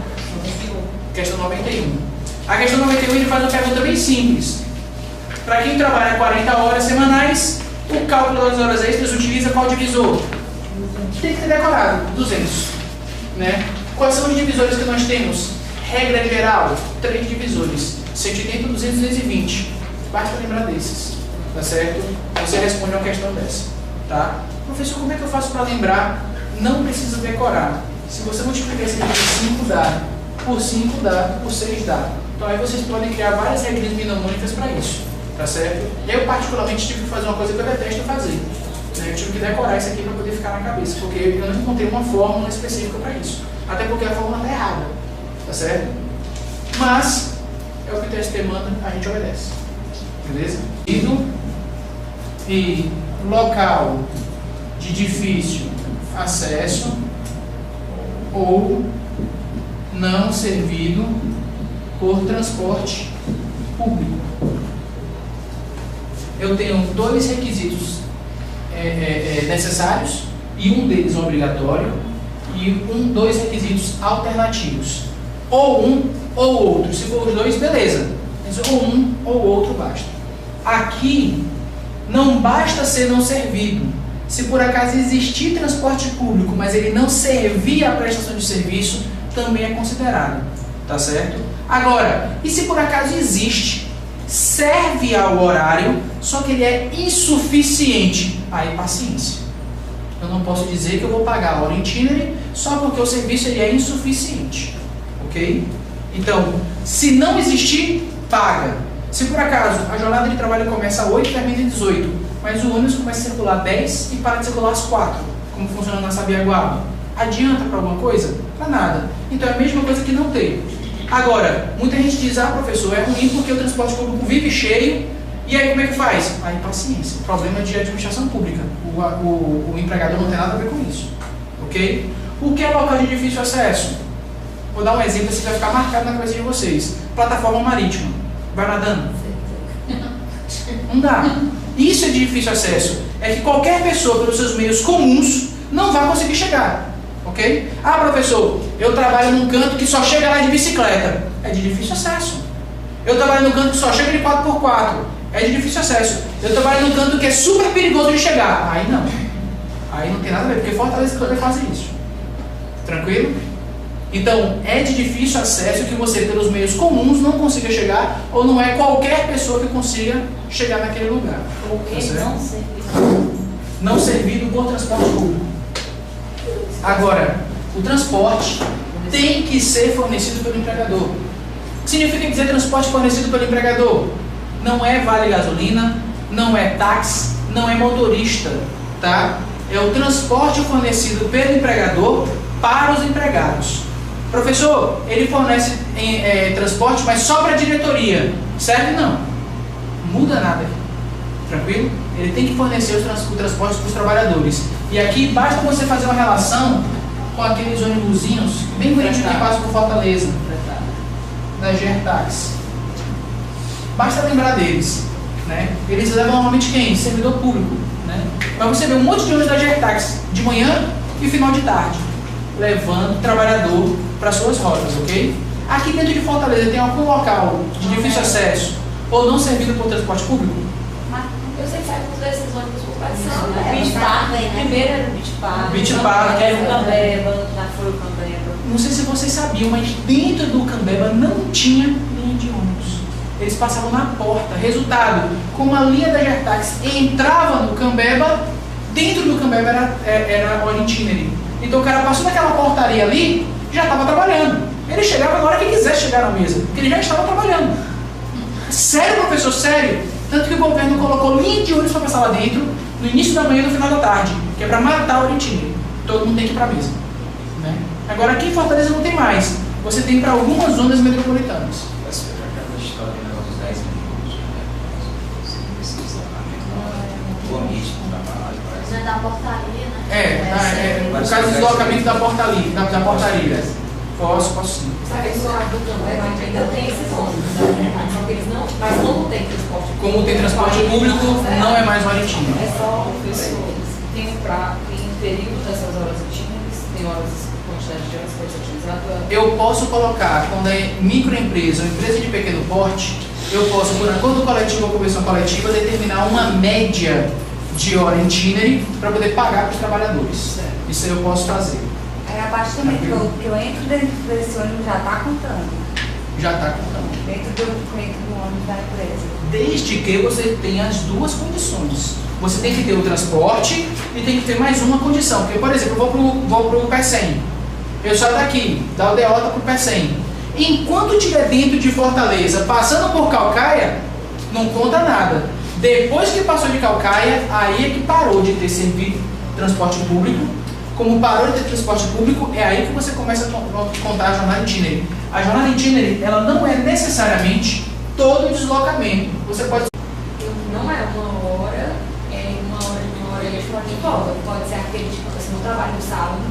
Questão 91. A questão 91 ele faz uma pergunta bem simples. Para quem trabalha 40 horas semanais, o cálculo das horas extras utiliza qual divisor? Tem que ter decorado, 200. Né? Quais são os divisores que nós temos? Regra geral, 3 divisores. 180, 200 e 220. Basta lembrar desses. Tá certo? Você responde uma questão dessa. Tá? Professor, como é que eu faço para lembrar não precisa decorar. Se você multiplicar esse aqui por 5 dá, por 5 dá, por 6 dá. Então aí vocês podem criar várias regrinhas mnemônicas para isso, tá certo? Eu particularmente tive que fazer uma coisa que eu detesto fazer. Né? Eu tive que decorar isso aqui para poder ficar na cabeça, porque eu não encontrei uma fórmula específica para isso. Até porque a fórmula está errada, tá certo? Mas é o que o TST manda, a gente obedece. Beleza? E local de difícil acesso ou não servido por transporte público. Eu tenho 2 requisitos necessários e um deles obrigatório e 2 requisitos alternativos. Ou um ou outro. Se for os 2, beleza. Mas ou um ou outro basta. Aqui não basta ser não servido. Se por acaso existir transporte público, mas ele não servir à prestação de serviço, também é considerado. Tá certo? Agora, e se por acaso existe, serve ao horário, só que ele é insuficiente, aí paciência. Eu não posso dizer que eu vou pagar a hora itinerary só porque o serviço ele é insuficiente. Ok? Então, se não existir, paga. Se por acaso a jornada de trabalho começa às 8 e termina às 18, mas o ônibus começa a circular às 10 e para de circular às 4, como funciona na Sabiaguaba, adianta para alguma coisa? Para nada. Então é a mesma coisa que não ter. Agora, muita gente diz, professor, é ruim porque o transporte público vive cheio, e aí como é que faz? Aí paciência, problema de administração pública. O empregador não tem nada a ver com isso. Ok? O que é local de difícil acesso? Vou dar um exemplo, esse vai ficar marcado na cabeça de vocês. Plataforma marítima. Vai nadando? Não dá. Isso é de difícil acesso. É que qualquer pessoa, pelos seus meios comuns, não vai conseguir chegar. Ok? Professor, eu trabalho num canto que só chega lá de bicicleta. É de difícil acesso. Eu trabalho num canto que só chega de 4x4. É de difícil acesso. Eu trabalho num canto que é super perigoso de chegar. Aí não. Aí não tem nada a ver, porque Fortaleza e Câmara fazem isso. Tranquilo? Então, é de difícil acesso que você, pelos meios comuns, não consiga chegar, ou não é qualquer pessoa que consiga chegar naquele lugar. Ou que não servido. Não servido por transporte público. Agora, o transporte tem que ser fornecido pelo empregador. O que significa dizer transporte fornecido pelo empregador? Não é vale gasolina, não é táxi, não é motorista, tá? É o transporte fornecido pelo empregador para os empregados. Professor, ele fornece transporte, mas só para a diretoria. Serve? Não. Muda nada. Tranquilo? Ele tem que fornecer o transporte para os trabalhadores. E aqui basta você fazer uma relação com aqueles ônibusinhos bem bonitinhos que passam por Fortaleza, da GerTax. Basta lembrar deles. Né? Eles levam normalmente quem? Servidor público. Né? Mas você vê um monte de ônibus da GerTax de manhã e final de tarde, levando trabalhador para suas rotas, ok? Aqui dentro de Fortaleza tem algum local de difícil acesso ou não servido por transporte público? Eu sei que sai por desses ônibus por Beach Beach Park, Park, primeiro era o Beach Park. Beach Park, o Cambeba, já foi o Cambeba. Não sei se vocês sabiam, mas dentro do Cambeba não tinha linha de ônibus. Eles passavam na porta. Resultado, como a linha da GerTax entrava no Cambeba, dentro do Cambeba era hora itinerary. Então o cara passou naquela portaria ali, já estava trabalhando. Ele chegava na hora que quisesse chegar na mesa, porque ele já estava trabalhando. Sério, professor, sério? Tanto que o governo colocou linha de ônibus para passar lá dentro, no início da manhã e no final da tarde, que é para matar o itinerary. Todo mundo tem que ir para a mesa. Né? Agora aqui em Fortaleza não tem mais. Você tem para algumas zonas metropolitanas. Aquela história do negócio dos 10 minutos, o ambiente do trabalho, parece. Não é da portaria, né? No caso do deslocamento da portaria. Posso sim. Sabe, esse lado do Cambeba ainda tem esses ônibus, só que eles não, mas não tem transporte público. Como tem transporte público, não é mais hora itinerary. É só pessoas. Tem período dessas horas itinerantes, tem horas, quantidade de horas que pode ser utilizado. Eu posso colocar, quando é microempresa ou empresa de pequeno porte, eu posso, por acordo coletivo ou convenção coletiva, determinar uma média de hora itinerary para poder pagar para os trabalhadores. Isso aí eu posso fazer. Aí abaixo também, que eu entro dentro desse ônibus já está contando. já está contando. Dentro do ônibus da empresa. Desde que você tenha as duas condições. Você tem que ter o transporte e tem que ter mais uma condição. Porque, por exemplo, eu vou para o PECEM. Eu saio daqui, da Aldeota para o PECEM. Enquanto estiver dentro de Fortaleza, passando por Caucaia, não conta nada. Depois que passou de Caucaia, aí é que parou de ter serviço transporte público. Como parou de ter transporte público, é aí que você começa a contar a jornada itinerary. A jornada itinerary, ela não é necessariamente todo deslocamento. Você pode... Não é uma hora, é uma hora e de volta. Pode ser aquele tipo, assim, no trabalho no sábado,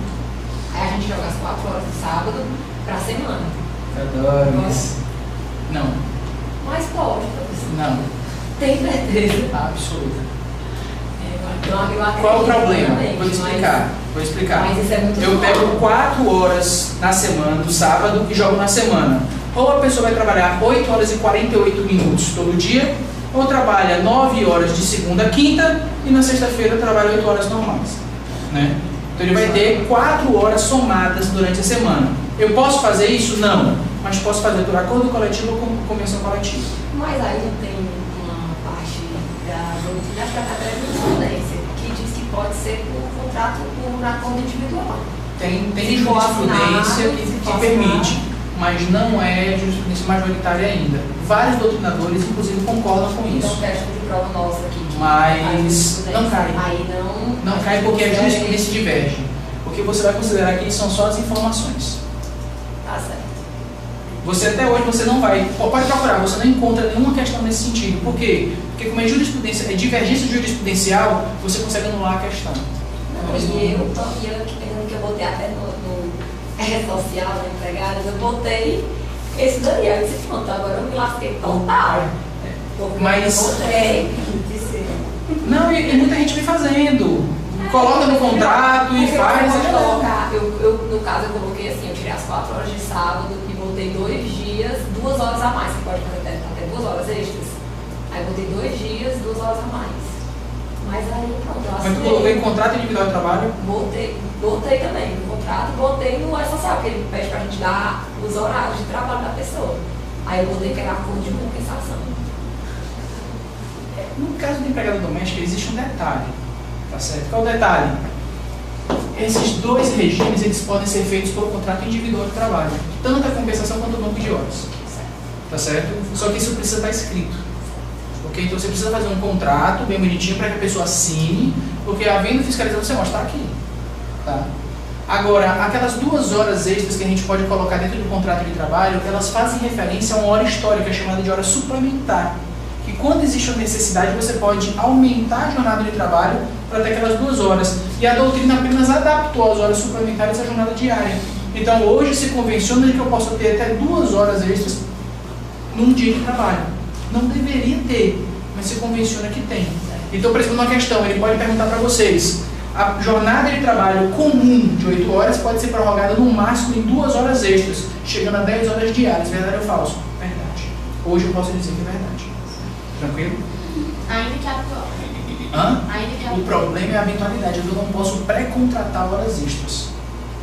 aí a gente joga as 4 horas do sábado para a semana. Adoro isso. Não. Mas pode, professor. Não. Tem certeza. Absoluta. Eu Qual o problema? Também, Vou explicar. Mas isso é muito Eu pego 4 horas na semana, do sábado, e jogo na semana. Ou a pessoa vai trabalhar 8 horas e 48 minutos todo dia, ou trabalha 9 horas de segunda a quinta, e na sexta-feira trabalha 8 horas normais. Né? Então ele vai ter 4 horas somadas durante a semana. Eu posso fazer isso? Não. Mas posso fazer por acordo coletivo ou com convenção coletiva. Mas aí não tem uma parte da doutrina, acho que até da jurisprudência, que diz que pode ser por contrato por acordo individual. Tem Se for jurisprudência assinado, que se for permite, assinado. mas não é jurisprudência majoritária ainda. Vários doutrinadores, inclusive, concordam com Então, isso. teste de prova nossa aqui. Mas não cai. Aí Não cai porque a jurisprudência diverge. Porque você vai considerar que são só as informações. Tá certo. Você até hoje você não vai, pode procurar, você não encontra nenhuma questão nesse sentido. Por quê? Porque como é jurisprudência, é divergência jurisprudencial, você consegue anular a questão. Não, e eu aqui pensando que eu botei até no rede social, na Empregadas, eu botei esse daí. Aí eu disse, pronto, agora eu me lasquei total. Mas... Eu botei, disse... Não, e muita gente vem fazendo. Coloca no contrato e faz. Pode colocar, no caso eu coloquei assim, eu tirei as 4 horas de sábado e botei 2 dias, 2 horas a mais, você pode fazer até 2 horas extras. Aí botei 2 dias, 2 horas a mais. Mas aí pronto, eu assinei. Mas tu colocou em contrato individual de trabalho? Botei também no contrato, botei no social, porque ele pede pra gente dar os horários de trabalho da pessoa. Aí eu botei que era acordo de compensação. No caso do empregado doméstico existe um detalhe, tá certo? Qual é o detalhe? Esses 2 regimes eles podem ser feitos por contrato individual de trabalho, tanto a compensação quanto o banco de horas, tá certo? Só que isso precisa estar escrito, ok? Então você precisa fazer um contrato bem bonitinho para que a pessoa assine, porque havendo fiscalização você mostra aqui, tá? Agora, aquelas 2 horas extras que a gente pode colocar dentro do contrato de trabalho, elas fazem referência a uma hora histórica chamada de hora suplementar. E quando existe uma necessidade, você pode aumentar a jornada de trabalho para ter aquelas 2 horas. E a doutrina apenas adaptou as horas suplementares à jornada diária. Então, hoje se convenciona de que eu posso ter até 2 horas extras num dia de trabalho. Não deveria ter, mas se convenciona que tem. Então, por exemplo, uma questão, ele pode perguntar para vocês, a jornada de trabalho comum de 8 horas pode ser prorrogada no máximo em 2 horas extras, chegando a 10 horas diárias. Verdade ou falso? Verdade. Hoje eu posso dizer que é verdade. Tranquilo? Ainda que atual. Hã? Ainda que O atual. problema é a eventualidade. Eu não posso pré-contratar horas extras.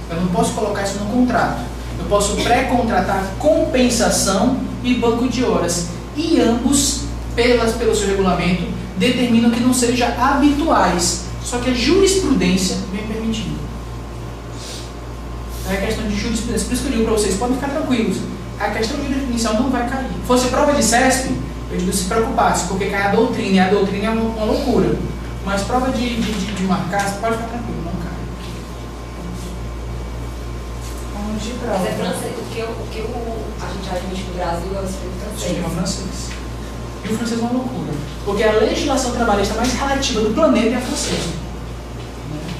Eu não posso colocar isso no contrato. Eu posso pré-contratar compensação e banco de horas. E ambos, pelo seu regulamento, determinam que não sejam habituais. Só que a jurisprudência vem permitindo. É questão de jurisprudência. Por isso que eu digo para vocês, podem ficar tranquilos. A questão de definição não vai cair. Se fosse prova de CESP, eu digo se preocupasse, porque cai a doutrina, e a doutrina é uma loucura. Mas prova de marcar, você pode ficar tranquilo, não cai. Vamos de Mas prova. é francês, o que a gente admite no Brasil é o Sistema francês. francês. E o francês é uma loucura. Porque a legislação trabalhista mais relativa do planeta é a francesa.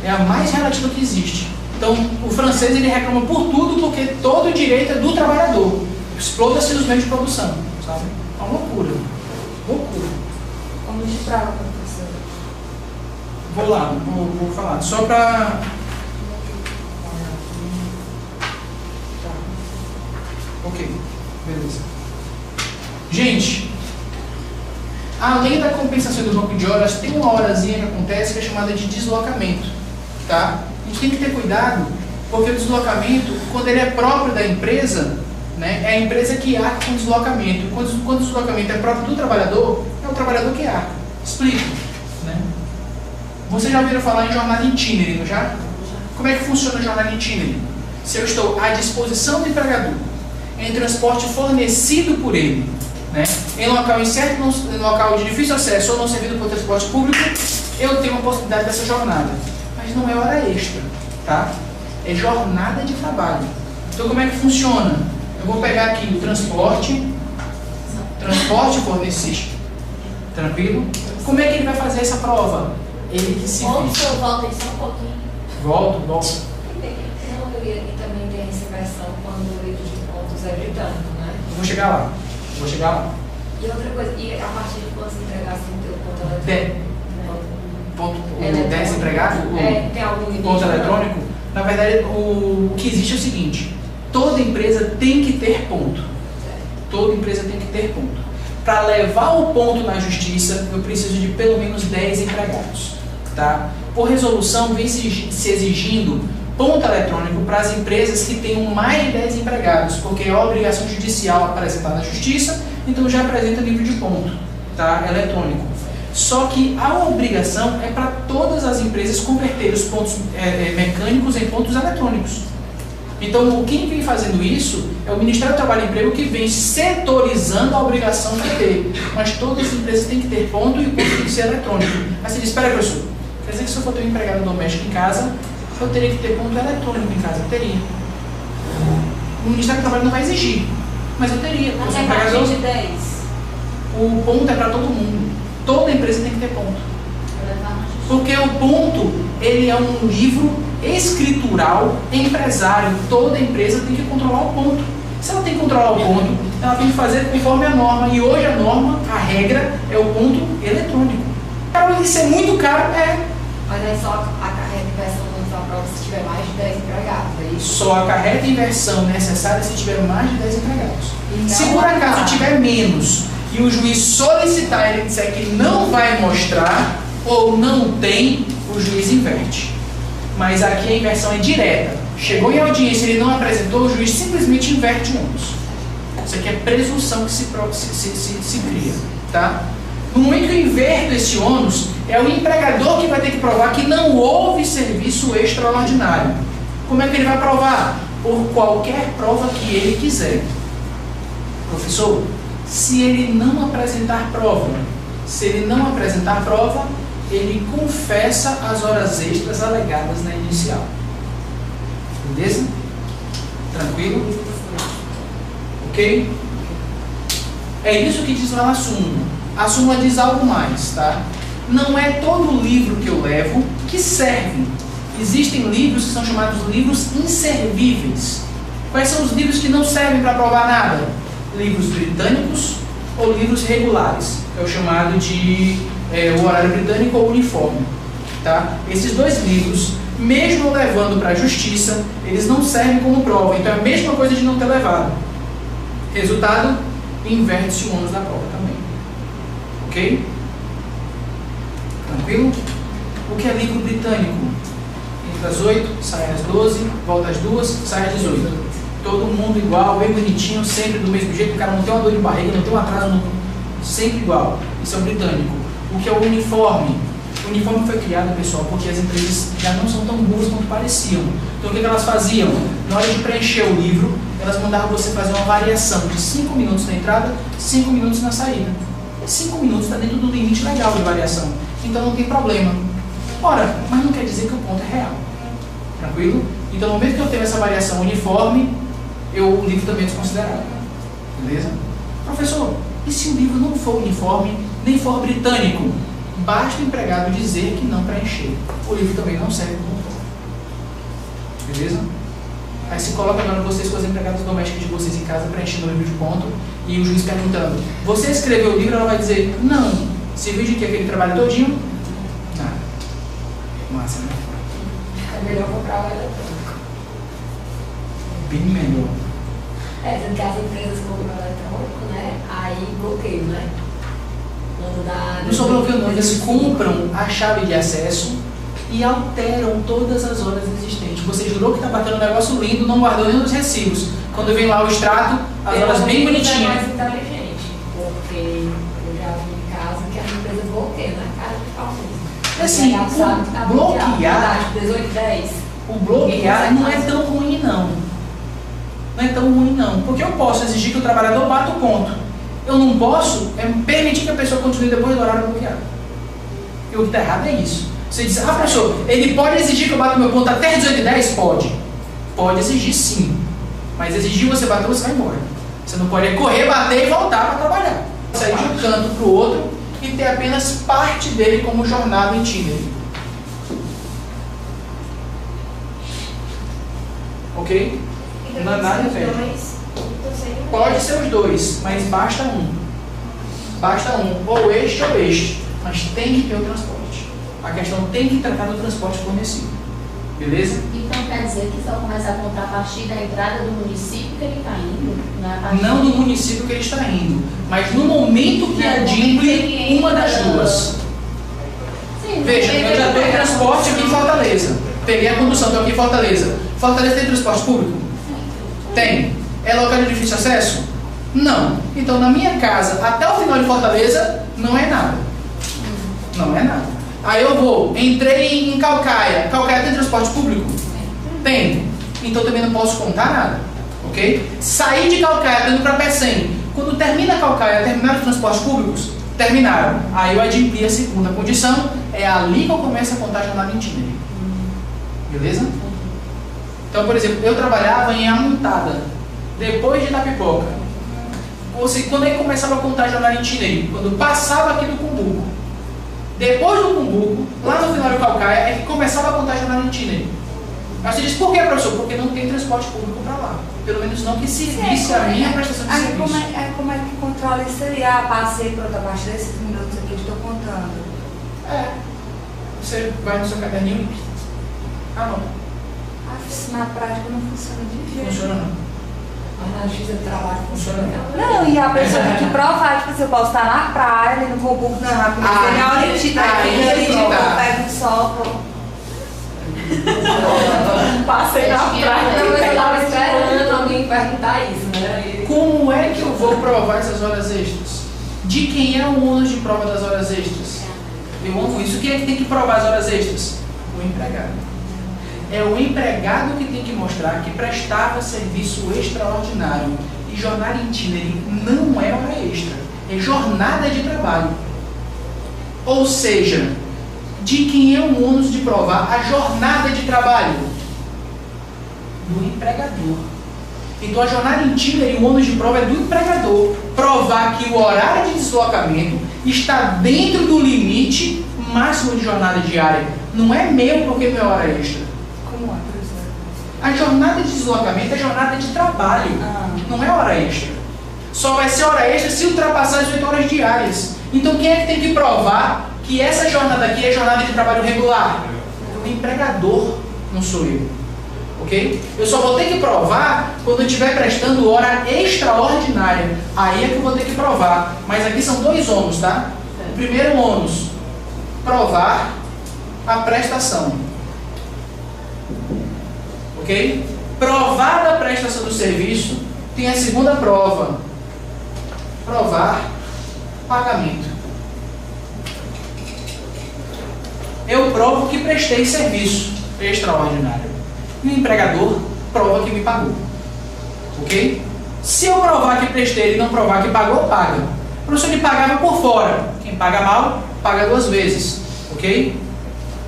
É a mais relativa que existe. Então, o francês ele reclama por tudo porque todo o direito é do trabalhador. Exploda-se os meios de produção, sabe? É uma loucura. Loucura. Vamos de prova, professora. Vou lá, vou falar. Só para... Ok, beleza. Gente, além da compensação do banco de horas, tem uma horazinha que acontece que é chamada de deslocamento, tá? A gente tem que ter cuidado, porque o deslocamento, quando ele é próprio da empresa, né? É a empresa que arca com o deslocamento. Quando o deslocamento é próprio do trabalhador, é o trabalhador que arca. Explico. Né? Vocês já ouviram falar em jornada itinerary, não já? Como é que funciona a jornada itinerary? Se eu estou à disposição do empregador, em transporte fornecido por ele, né, em local incerto, em local de difícil acesso ou não servido por transporte público, eu tenho uma possibilidade dessa jornada. Mas não é hora extra, tá? É jornada de trabalho. Então como é que funciona? Eu vou pegar aqui o transporte fornecido. Tranquilo? Como é que ele vai fazer essa prova? Ele que se Volta vira. aí só um pouquinho. Volto. Não, e também tem essa versão quando o livro de pontos é britânico, né? Eu vou chegar lá. E outra coisa, e a partir de quando você entregasse no teu ponto eletrônico? O 10 empregado? Tem algum limite? Ponto eletrônico? Na verdade, o que existe é o seguinte: toda empresa tem que ter ponto. Toda empresa tem que ter ponto. Para levar o ponto na justiça, eu preciso de pelo menos 10 empregados. Tá? Por resolução, vem se exigindo ponto eletrônico para as empresas que tenham mais de 10 empregados, porque é a obrigação judicial apresentar na justiça, então já apresenta livro de ponto, tá? Eletrônico. Só que a obrigação é para todas as empresas converter os pontos mecânicos em pontos eletrônicos. Então, quem vem fazendo isso é o Ministério do Trabalho e Emprego, que vem setorizando a obrigação de ter. Mas todas as empresas têm que ter ponto e o ponto tem que ser eletrônico. Aí você diz: espera, professor, quer dizer que se eu for ter um empregado doméstico em casa, eu teria que ter ponto eletrônico em casa? Eu teria. O Ministério do Trabalho não vai exigir, mas eu teria. Não é a partir de 10. O ponto é para todo mundo. Toda empresa tem que ter ponto. Porque o ponto, ele é um livro escritural empresário. Toda empresa tem que controlar o ponto. Se ela tem que controlar o ponto, ela tem que fazer conforme a norma. E hoje a norma, a regra, é o ponto eletrônico. Para ele ser muito caro, Mas aí só acarreta inversão quando for a prova se tiver mais de 10 empregados, é isso? só acarreta inversão necessária se tiver mais de 10 empregados. Então, Se por acaso tiver menos e o juiz solicitar e ele disser que não vai mostrar ou não tem, o juiz inverte. Mas aqui a inversão é direta. Chegou em audiência e ele não apresentou, o juiz simplesmente inverte o ônus. Isso aqui é presunção que se cria. Tá? No momento que eu inverto esse ônus, é o empregador que vai ter que provar que não houve serviço extraordinário. Como é que ele vai provar? Por qualquer prova que ele quiser. Professor, se ele não apresentar prova, ele confessa as horas extras alegadas na inicial. Beleza? Tranquilo? Ok? É isso que diz lá na súmula. A súmula diz algo mais, tá? Não é todo livro que eu levo que serve. Existem livros que são chamados livros inservíveis. Quais são os livros que não servem para provar nada? Livros britânicos ou livros regulares. É o chamado de o horário britânico ou uniforme. Tá? Esses dois livros, mesmo levando para a justiça, eles não servem como prova. Então é a mesma coisa de não ter levado. Resultado, inverte-se o ônus da prova também. Ok? Tranquilo? O que é livro britânico? Entra às 8, sai às 12, volta às 2, sai às 18. Todo mundo igual, bem bonitinho, sempre do mesmo jeito. O cara não tem uma dor de barriga, não tem um atraso, sempre igual. Isso é o britânico. O que é o uniforme? O uniforme foi criado, pessoal, porque as empresas já não são tão boas quanto pareciam. Então o que elas faziam? Na hora de preencher o livro, elas mandavam você fazer uma variação de 5 minutos na entrada, 5 minutos na saída. 5 minutos está dentro do limite legal de variação. Então não tem problema. Ora, mas não quer dizer que o ponto é real. Tranquilo? Então no momento que eu tenho essa variação uniforme, o livro também é desconsiderado. Beleza? Professor, e se o livro não for uniforme, nem for britânico? Basta o empregado dizer que não preencheu. O livro também não serve como ponto. Beleza? Aí se coloca agora vocês com as empregadas domésticas de vocês em casa preenchendo o livro de ponto e o juiz perguntando: você escreveu o livro? Ela vai dizer: não. Serviu de que aquele trabalho todinho? Nada. Massa, né? É melhor comprar o eletrônico. Bem melhor. Dizendo que as empresas compram o eletrônico, né? Aí bloqueio, né? Não só bloqueio não, eles compram a chave de acesso e alteram todas as horas existentes. você jurou que está batendo um negócio lindo, não guardou nenhum dos recibos. Quando vem lá o extrato, as horas bem É bonitinhas. mais inteligente, porque eu já vi em casa que a empresa bloqueia na cara de pau mesmo. Assim, O sabe que tá bloquear, 18, 10. o bloquear não é tão ruim não. Não é tão ruim não. Porque eu posso exigir que o trabalhador bata o ponto. Eu não posso permitir que a pessoa continue depois do horário bloqueado. E o que está errado é isso. Você diz, professor, ele pode exigir que eu bata o meu ponto até 18h10? Pode. Pode exigir sim. Mas exigir você bater, você vai embora. Você não pode correr, bater e voltar para trabalhar. Sair de um canto para o outro e ter apenas parte dele como jornada itinerante. Ok? Não é nada impede. Pode ser os dois, mas basta um. Basta um, ou este ou este. Mas tem que ter o transporte. A questão tem que tratar do transporte fornecido. Beleza? Então quer dizer que só começa a contar a partir da entrada do município que ele está indo? Não do município que ele está indo, mas no momento que adimple uma das duas. Sim, Veja, eu já tenho transporte aqui em Fortaleza. Peguei a condução, estou aqui em Fortaleza. Fortaleza tem transporte público? Tem. É local de difícil acesso? Não. Então, na minha casa, até o final de Fortaleza, não é nada. Não é nada. Aí eu vou, entrei em Caucaia. Caucaia tem transporte público? Tem. Então, também não posso contar nada. Ok? Saí de Caucaia, estou indo para Pecém. Quando termina Caucaia, terminaram os transportes públicos? Terminaram. Aí eu adimpli a segunda condição. É ali que eu começo a contar a jornada itinerante. Beleza? Então, por exemplo, eu trabalhava em Amontada, depois de Itapipoca. Quando é que começava a contar a jornada itinerante? Quando passava aqui do Cumbuco. Depois do Cumbuco, lá no final do Caucaia, é que começava a contar a jornada itinerante. Aí você diz, por que, professor? Porque não tem transporte público para lá. Pelo menos não que servisse a minha prestação de serviço. Como é que controla isso aí? Passei para outra parte desses minutos aqui que estou contando. Você vai no seu caderninho e... não. Na prática não funciona de jeito. Funciona não. Mas na justiça do trabalho Funciona não. Não, e a pessoa tem que provar, tipo, se eu posso estar na praia, ali no Cumbuco, na polícia, na hora que tá aqui, eu pego um sol, passei na praia. Eu estava esperando alguém perguntar isso, né? Como é que eu vou provar essas horas extras? De quem é o ônus de prova das horas extras? Eu amo isso. Quem é que tem que provar as horas extras? O empregado. É o empregado que tem que mostrar que prestava serviço extraordinário. E jornada itinerante não é hora extra. É jornada de trabalho. Ou seja, de quem é o ônus de provar a jornada de trabalho? Do empregador. Então a jornada itinerante, o ônus de prova é do empregador. Provar que o horário de deslocamento está dentro do limite máximo de jornada diária. Não é meu porque não é hora extra. Como é, professor? A jornada de deslocamento é jornada de trabalho. Não é hora extra. Só vai ser hora extra se ultrapassar as 8 horas diárias. Então quem é que tem que provar que essa jornada aqui é jornada de trabalho regular? O empregador, não sou eu. Ok? Eu só vou ter que provar quando eu estiver prestando hora extraordinária. Aí é que eu vou ter que provar. Mas aqui são dois ônus, tá? O primeiro ônus, provar a prestação. Ok? Provada a prestação do serviço, tem a segunda prova. Provar pagamento. Eu provo que prestei serviço extraordinário. E o empregador prova que me pagou. Ok? Se eu provar que prestei e não provar que pagou, paga. O professor me pagava por fora. Quem paga mal, paga 2 vezes. Ok?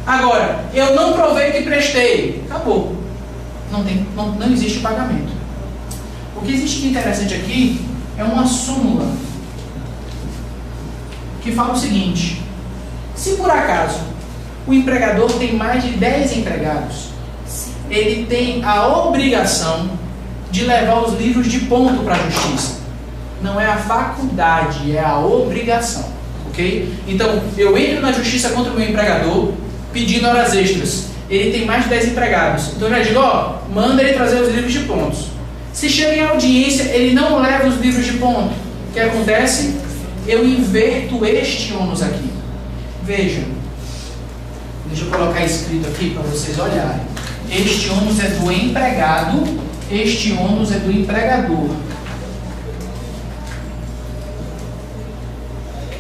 Agora, eu não provei que prestei. Acabou. Não existe pagamento. O que existe de interessante aqui é uma súmula que fala o seguinte: se por acaso o empregador tem mais de 10 empregados, ele tem a obrigação de levar os livros de ponto para a justiça. Não é a faculdade, é a obrigação. Ok? Então, eu entro na justiça contra o meu empregador pedindo horas extras. Ele tem mais de 10 empregados. Então eu já digo, manda ele trazer os livros de pontos. Se chega em audiência, ele não leva os livros de ponto. O que acontece? Eu inverto este ônus aqui. Veja. Deixa eu colocar escrito aqui para vocês olharem. este ônus é do empregado, este ônus é do empregador.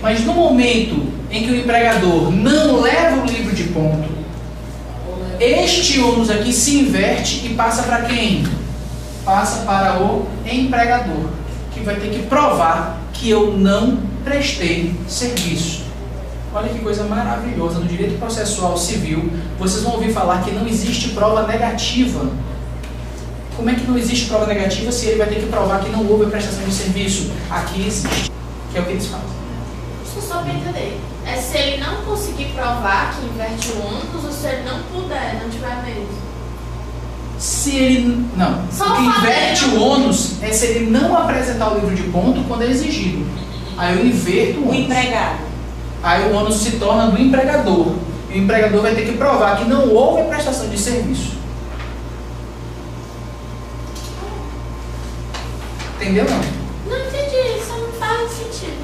Mas no momento em que o empregador não leva o livro de ponto, este ônus aqui se inverte e passa para quem? Passa para o empregador, que vai ter que provar que eu não prestei serviço. Olha que coisa maravilhosa. No direito processual civil, vocês vão ouvir falar que não existe prova negativa. Como é que não existe prova negativa se ele vai ter que provar que não houve a prestação de serviço? Aqui existe, que é o que eles fazem. Isso só para entender. É se ele não conseguir provar que inverte o ônus ou se ele não puder, não tiver medo. Se ele não. Só o que inverte o ônus é se ele não apresentar o livro de ponto quando é exigido. Aí eu inverto o ônus. O empregado. Aí o ônus se torna do empregador. E o empregador vai ter que provar que não houve a prestação de serviço. Entendeu não? Não entendi, isso não faz sentido.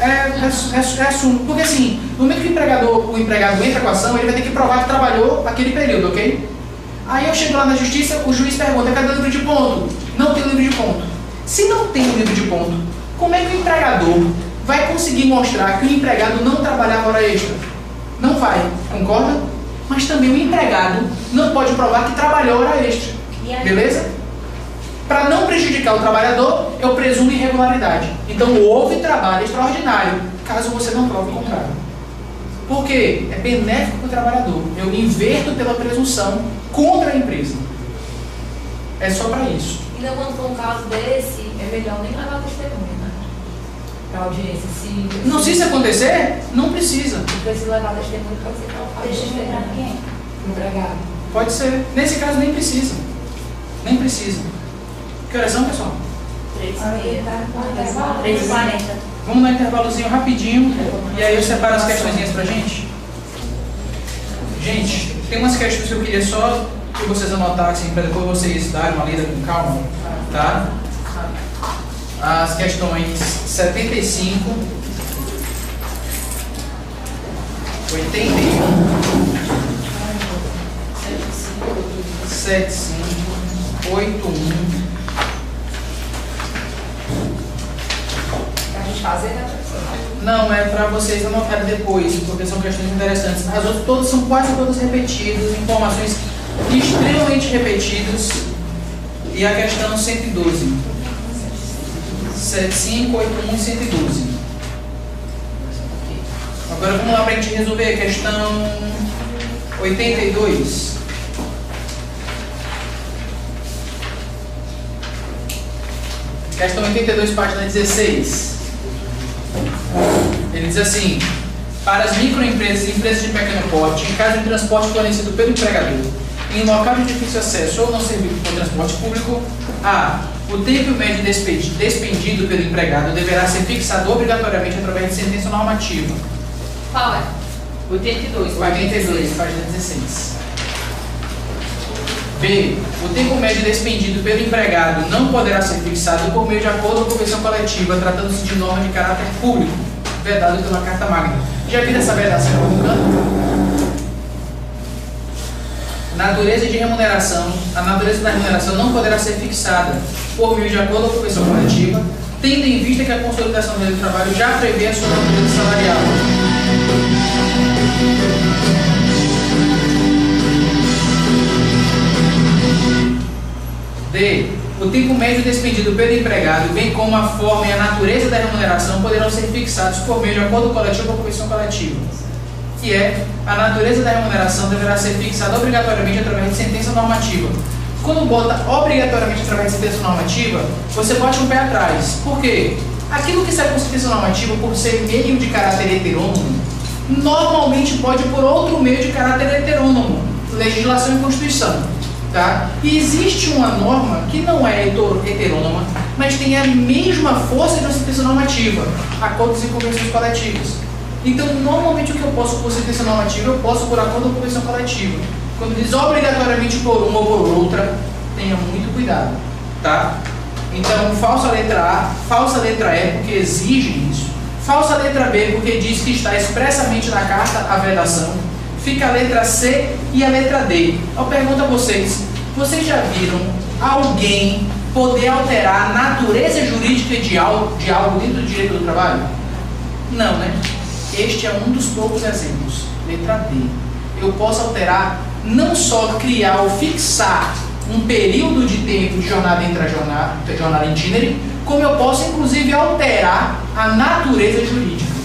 É assunto. Porque assim, no momento que o empregado entra com a ação, ele vai ter que provar que trabalhou aquele período, ok? Aí eu chego lá na justiça, o juiz pergunta, cadê o livro de ponto? Não tem o livro de ponto. Se não tem o livro de ponto, como é que o empregador vai conseguir mostrar que o empregado não trabalhava hora extra? Não vai, concorda? Mas também o empregado não pode provar que trabalhou hora extra. Beleza? Para não prejudicar o trabalhador, eu presumo irregularidade. Então houve trabalho extraordinário, caso você não prove o contrário. Por quê? É benéfico para o trabalhador. Eu inverto pela presunção contra a empresa. É só para isso. Então, quando for um caso desse, é melhor nem levar testemunha, né? Para audiência. Não, se isso acontecer, não precisa. Não precisa levar testemunha para você falar. Testemunha para quem? Empregado. Pode ser. Nesse caso, nem precisa. Nem precisa. Que horas são, pessoal? 3h40. Vamos dar um intervalozinho rapidinho. E aí eu separo as questõezinhas pra gente. Gente, tem umas questões que eu queria só que vocês anotassem para depois vocês darem uma lida com calma, tá? As questões 75, 81, 75, 81. Fazer, né, professor? Não, é para vocês anotarem depois, porque são questões interessantes. As outras todas são quase todas repetidas, informações extremamente repetidas. E a questão 112. 75, 81 e 112. Agora vamos lá para a gente resolver a questão 82. Questão 82, página 16. Ele diz assim: para as microempresas e empresas de pequeno porte, em caso de transporte fornecido pelo empregador, em local de difícil acesso ou não servido por transporte público, a. O tempo médio despendido pelo empregado deverá ser fixado obrigatoriamente através de sentença normativa. Qual é? 82. 82, página 16. B. O tempo médio despendido pelo empregado não poderá ser fixado por meio de acordo ou convenção coletiva, tratando-se de norma de caráter público, vedado pela Carta Magna. Já viram essa vedação em algum canto? Natureza de remuneração. A natureza da remuneração não poderá ser fixada por meio de acordo ou convenção coletiva, tendo em vista que a consolidação do trabalho já prevê a sua natureza salarial. D. O tempo médio despendido pelo empregado, bem como a forma e a natureza da remuneração, poderão ser fixados por meio de acordo coletivo ou convenção coletiva. Que é, a natureza da remuneração deverá ser fixada obrigatoriamente através de sentença normativa. Quando bota obrigatoriamente através de sentença normativa, você bote um pé atrás. Por quê? Aquilo que sai por sentença normativa, por ser meio de caráter heterônomo, normalmente pode por outro meio de caráter heterônomo, legislação e Constituição. Tá? E existe uma norma que não é heterônoma, mas tem a mesma força de uma sentença normativa, acordos e convenções coletivas. Então, normalmente o que eu posso por sentença normativa, eu posso por acordo ou convenção coletiva. Quando diz obrigatoriamente por uma ou por outra, tenha muito cuidado, tá? Então, falsa letra A, falsa letra E, porque exigem isso. Falsa letra B, porque diz que está expressamente na carta a vedação. Fica a letra C e a letra D. Eu pergunto a vocês, vocês já viram alguém poder alterar a natureza jurídica de algo dentro do direito do trabalho? Não, né? Este é um dos poucos exemplos. Letra D. Eu posso alterar, não só criar ou fixar um período de tempo de jornada jornada itinerante, como eu posso inclusive alterar a natureza jurídica.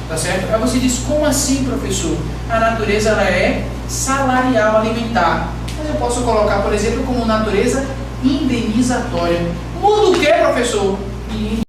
Tá certo? Aí você diz, como assim, professor? A natureza ela é salarial alimentar. Mas eu posso colocar, por exemplo, como natureza indenizatória. Muda o que, professor?